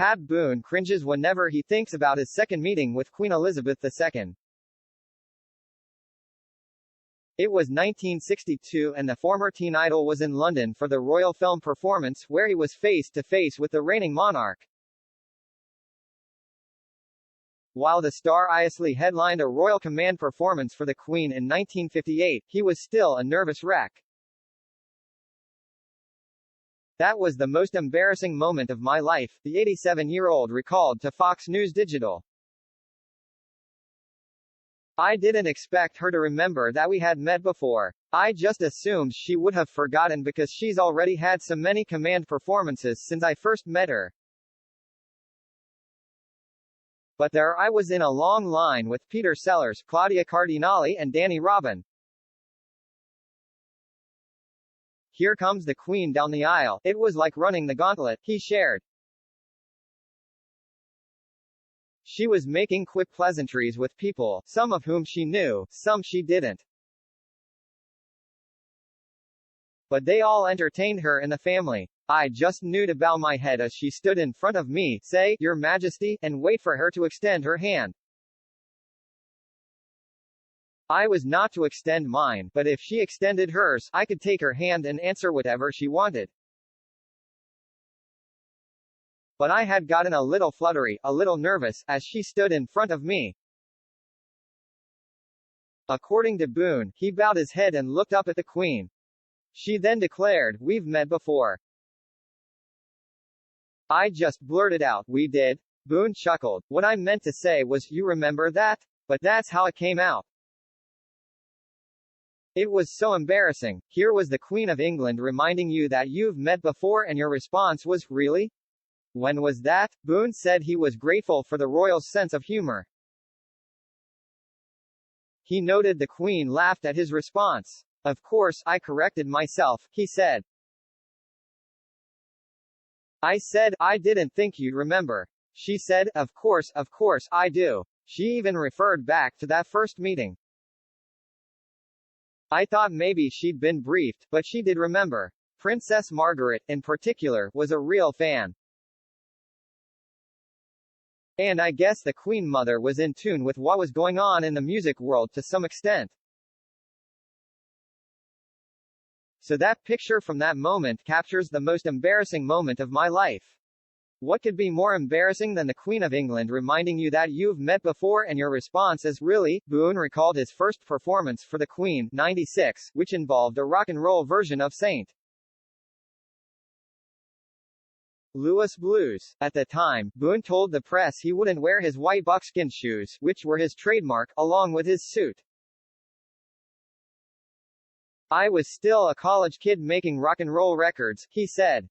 Pat Boone cringes whenever he thinks about his second meeting with Queen Elizabeth II. It was 1962 and the former teen idol was in London for the royal film performance where he was face to face with the reigning monarch. While the star iously headlined a royal command performance for the Queen in 1958, he was still a nervous wreck. "That was the most embarrassing moment of my life," the 87-year-old recalled to Fox News Digital. "I didn't expect her to remember that we had met before. I just assumed she would have forgotten because she's already had so many command performances since I first met her. But there I was in a long line with Peter Sellers, Claudia Cardinale and Dany Robin. Here comes the Queen down the aisle. It was like running the gauntlet," he shared. She was making quick pleasantries with people, some of whom she knew, some she didn't. But they all entertained her in the family. I just knew to bow my head as she stood in front of me, say, "Your Majesty," and wait for her to extend her hand. I was not to extend mine, but if she extended hers, I could take her hand and answer whatever she wanted. But I had gotten a little fluttery, a little nervous, as she stood in front of me. According to Boone, he bowed his head and looked up at the Queen. She then declared, "We've met before." I just blurted out, "We did?" Boone chuckled. "What I meant to say was, you remember that? But that's how it came out. It was so embarrassing. Here was the Queen of England reminding you that you've met before and your response was, really? When was that?" Boone said he was grateful for the royal's sense of humor. He noted the Queen laughed at his response. "Of course, I corrected myself," he said. I said, "I didn't think you'd remember." She said, of course, I do." She even referred back to that first meeting. I thought maybe she'd been briefed, but she did remember. Princess Margaret, in particular, was a real fan. And I guess the Queen Mother was in tune with what was going on in the music world to some extent. So that picture from that moment captures the most embarrassing moment of my life. What could be more embarrassing than the Queen of England reminding you that you've met before and your response is, really? Boone recalled his first performance for the Queen, 96, which involved a rock and roll version of St. Louis Blues. At the time, Boone told the press he wouldn't wear his white buckskin shoes, which were his trademark, along with his suit. "I was still a college kid making rock and roll records," he said.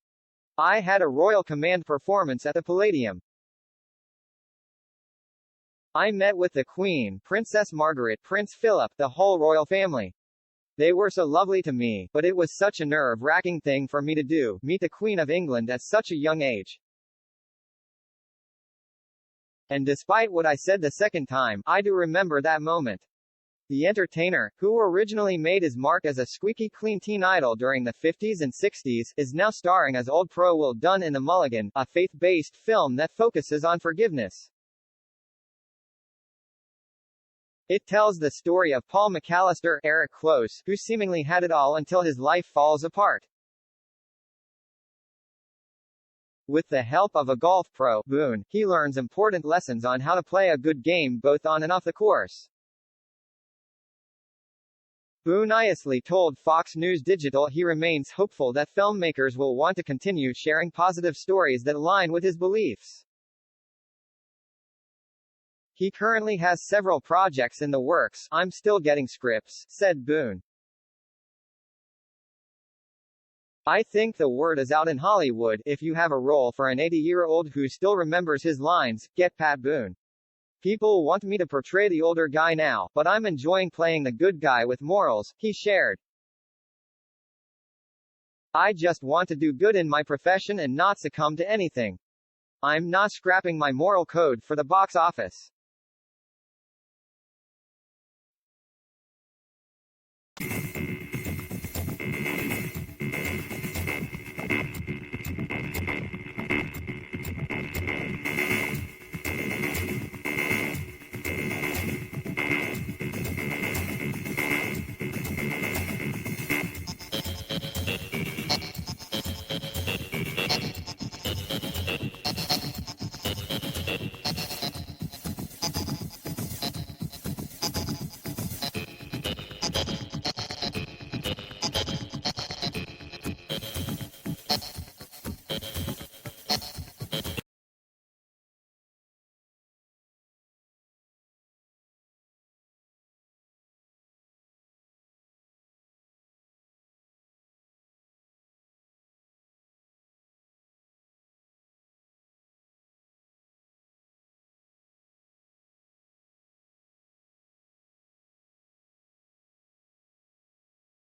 "I had a royal command performance at the Palladium. I met with the Queen, Princess Margaret, Prince Philip, the whole royal family. They were so lovely to me, but it was such a nerve-wracking thing for me to do, meet the Queen of England at such a young age. And despite what I said the second time, I do remember that moment." The entertainer, who originally made his mark as a squeaky clean teen idol during the 50s and 60s, is now starring as Old Pro Will Dunn in The Mulligan, a faith-based film that focuses on forgiveness. It tells the story of Paul McAllister, Eric Close, who seemingly had it all until his life falls apart. With the help of a golf pro, Boone, he learns important lessons on how to play a good game both on and off the course. Boone iously told Fox News Digital he remains hopeful that filmmakers will want to continue sharing positive stories that align with his beliefs. He currently has several projects in the works. "I'm still getting scripts," said Boone. "I think the word is out in Hollywood. If you have a role for an 80-year-old who still remembers his lines, get Pat Boone. People want me to portray the older guy now, but I'm enjoying playing the good guy with morals," he shared. "I just want to do good in my profession and not succumb to anything. I'm not scrapping my moral code for the box office."